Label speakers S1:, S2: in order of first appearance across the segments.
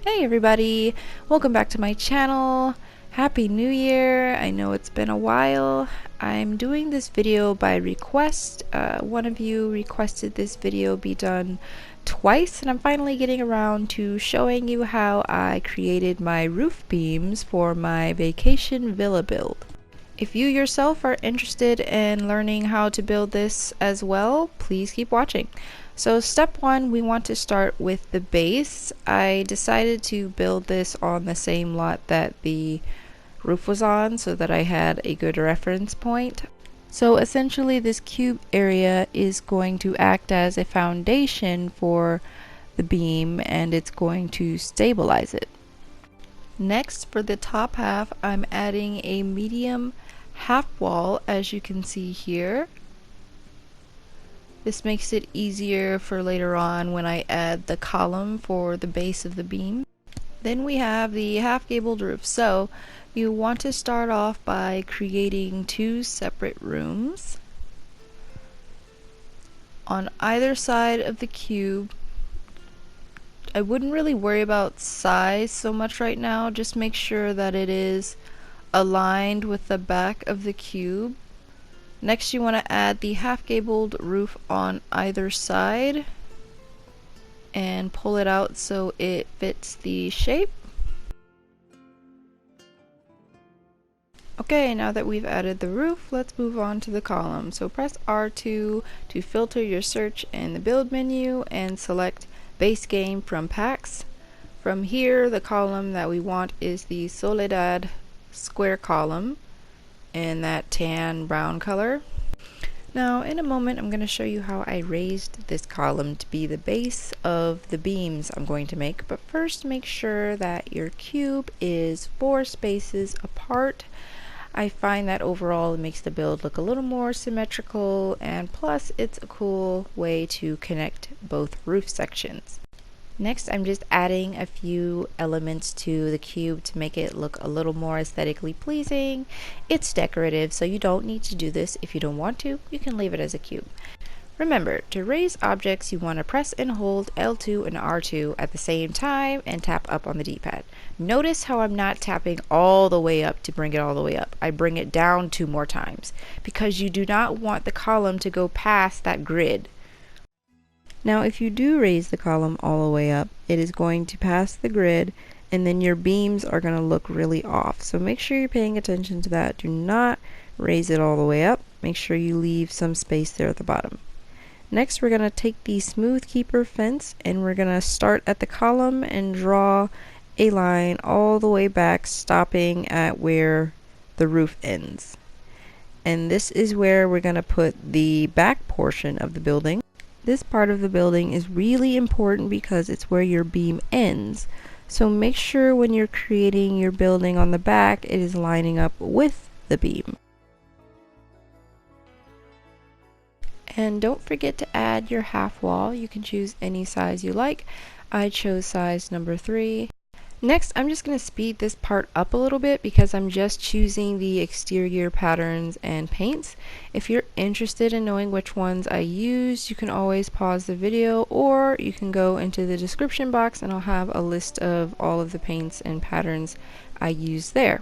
S1: Hey everybody, welcome back to my channel. Happy New Year. I know it's been a while. I'm doing this video by request. One of you requested this video be done twice, and I'm finally getting around to showing you how I created my roof beams for my vacation villa build. If you yourself are interested in learning how to build this as well, please keep watching. So step one, we want to start with the base. I decided to build this on the same lot that the roof was on so that I had a good reference point. So essentially this cube area is going to act as a foundation for the beam, and it's going to stabilize it. Next, for the top half, I'm adding a medium half wall, as you can see here. This makes it easier for later on when I add the column for the base of the beam. Then we have the half gabled roof. So you want to start off by creating two separate rooms. On either side of the cube, I wouldn't really worry about size so much right now, just make sure that it is aligned with the back of the cube. Next, you want to add the half-gabled roof on either side and pull it out so it fits the shape. Okay, now that we've added the roof, let's move on to the column. So press R2 to filter your search in the build menu and select base game from packs. From here, the column that we want is the Soledad square column in that tan brown color. Now in a moment I'm going to show you how I raised this column to be the base of the beams I'm going to make, but first make sure that your cube is 4 spaces apart. I find that overall it makes the build look a little more symmetrical, and plus it's a cool way to connect both roof sections. Next, I'm just adding a few elements to the cube to make it look a little more aesthetically pleasing. It's decorative, so you don't need to do this. If you don't want to, you can leave it as a cube. Remember, to raise objects, you want to press and hold L2 and R2 at the same time and tap up on the D-pad. Notice how I'm not tapping all the way up to bring it all the way up. I bring it down 2 more times because you do not want the column to go past that grid. Now if you do raise the column all the way up, it is going to pass the grid, and then your beams are going to look really off. So make sure you're paying attention to that. Do not raise it all the way up. Make sure you leave some space there at the bottom. Next, we're going to take the smooth keeper fence and we're going to start at the column and draw a line all the way back, stopping at where the roof ends. And this is where we're going to put the back portion of the building. This part of the building is really important because it's where your beam ends. So make sure when you're creating your building on the back, it is lining up with the beam. And don't forget to add your half wall. You can choose any size you like. I chose size number 3. Next, I'm just going to speed this part up a little bit because I'm just choosing the exterior patterns and paints. If you're interested in knowing which ones I use, you can always pause the video, or you can go into the description box and I'll have a list of all of the paints and patterns I use there.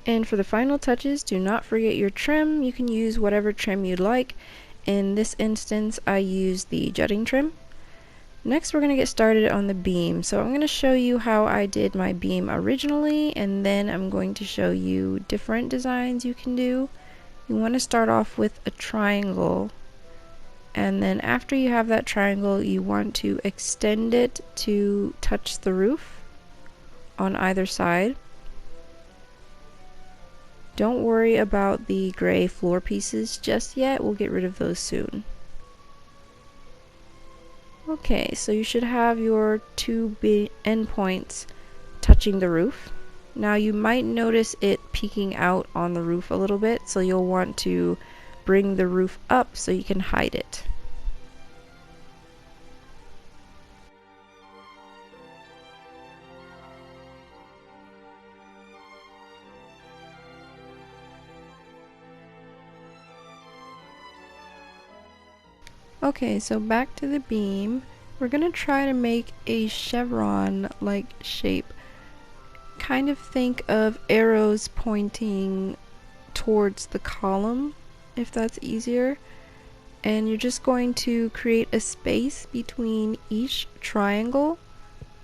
S1: And for the final touches, do not forget your trim. You can use whatever trim you'd like. In this instance, I use the jutting trim. Next, we're going to get started on the beam. So I'm going to show you how I did my beam originally, and then I'm going to show you different designs you can do. You want to start off with a triangle, and then after you have that triangle, you want to extend it to touch the roof on either side. Don't worry about the gray floor pieces just yet, we'll get rid of those soon. Okay, so you should have your 2 endpoints touching the roof. Now you might notice it peeking out on the roof a little bit, so you'll want to bring the roof up so you can hide it. Okay, so back to the beam. We're gonna try to make a chevron-like shape. Kind of think of arrows pointing towards the column, if that's easier. And you're just going to create a space between each triangle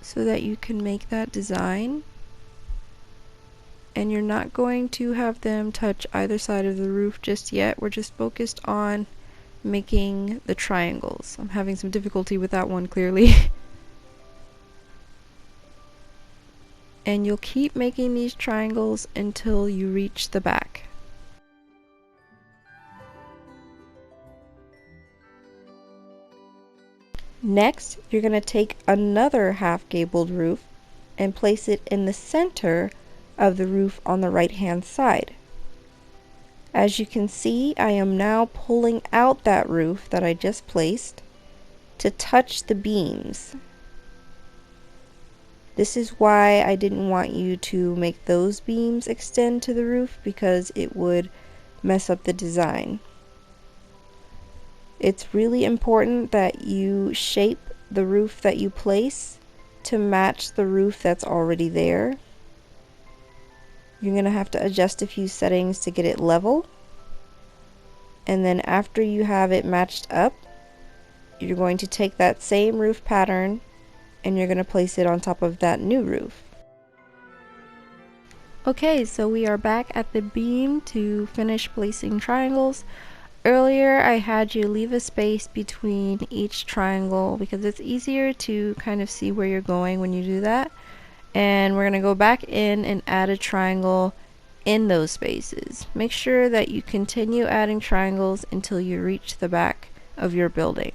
S1: so that you can make that design. And you're not going to have them touch either side of the roof just yet. We're just focused on making the triangles. I'm having some difficulty with that one clearly. And you'll keep making these triangles until you reach the back. Next, you're going to take another half gabled roof and place it in the center of the roof on the right hand side. As you can see, I am now pulling out that roof that I just placed to touch the beams. This is why I didn't want you to make those beams extend to the roof, because it would mess up the design. It's really important that you shape the roof that you place to match the roof that's already there. You're going to have to adjust a few settings to get it level. And then after you have it matched up, you're going to take that same roof pattern and you're going to place it on top of that new roof. Okay, so we are back at the beam to finish placing triangles. Earlier I had you leave a space between each triangle because it's easier to kind of see where you're going when you do that. And we're going to go back in and add a triangle in those spaces. Make sure that you continue adding triangles until you reach the back of your building.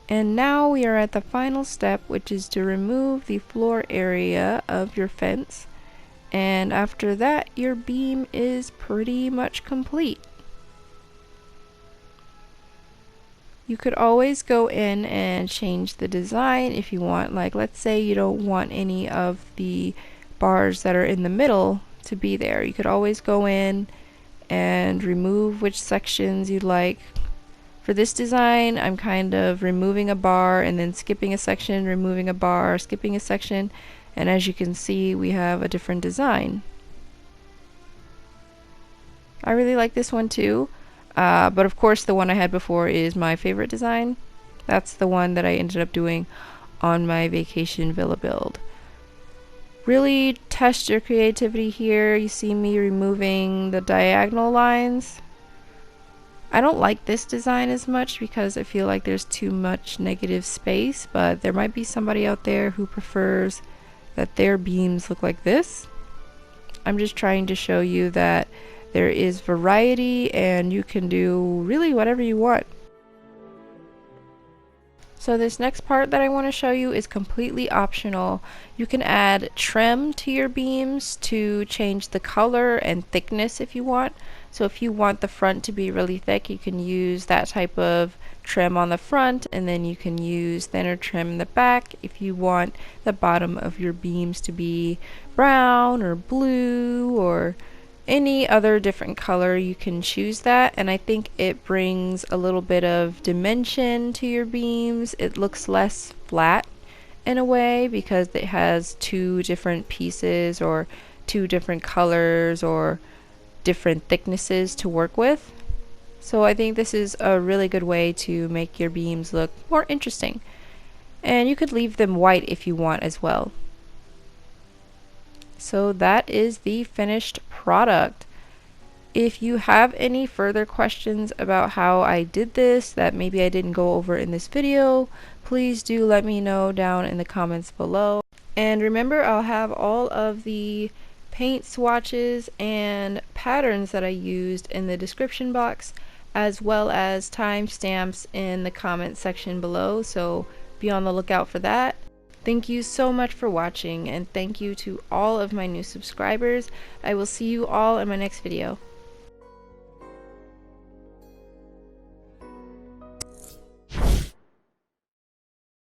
S1: And now we are at the final step, which is to remove the floor area of your fence. And after that, your beam is pretty much complete. You could always go in and change the design if you want. Like, let's say you don't want any of the bars that are in the middle to be there. You could always go in and remove which sections you'd like. For this design, I'm kind of removing a bar and then skipping a section, removing a bar, skipping a section, and as you can see, we have a different design. I really like this one too. But of course the one I had before is my favorite design. That's the one that I ended up doing on my vacation villa build. Really test your creativity here. You see me removing the diagonal lines. I don't like this design as much because I feel like there's too much negative space, but there might be somebody out there who prefers that their beams look like this. I'm just trying to show you that there is variety and you can do really whatever you want. So this next part that I want to show you is completely optional. You can add trim to your beams to change the color and thickness if you want. So if you want the front to be really thick, you can use that type of trim on the front, and then you can use thinner trim in the back if you want the bottom of your beams to be brown or blue or any other different color. You can choose that, and I think it brings a little bit of dimension to your beams. It looks less flat in a way because it has two different pieces or two different colors or different thicknesses to work with. So I think this is a really good way to make your beams look more interesting. And you could leave them white if you want as well. So that is the finished product. If you have any further questions about how I did this that maybe I didn't go over in this video, please do let me know down in the comments below. And remember, I'll have all of the paint swatches and patterns that I used in the description box, as well as timestamps in the comment section below, so be on the lookout for that. Thank you so much for watching, and thank you to all of my new subscribers. I will see you all in my next video.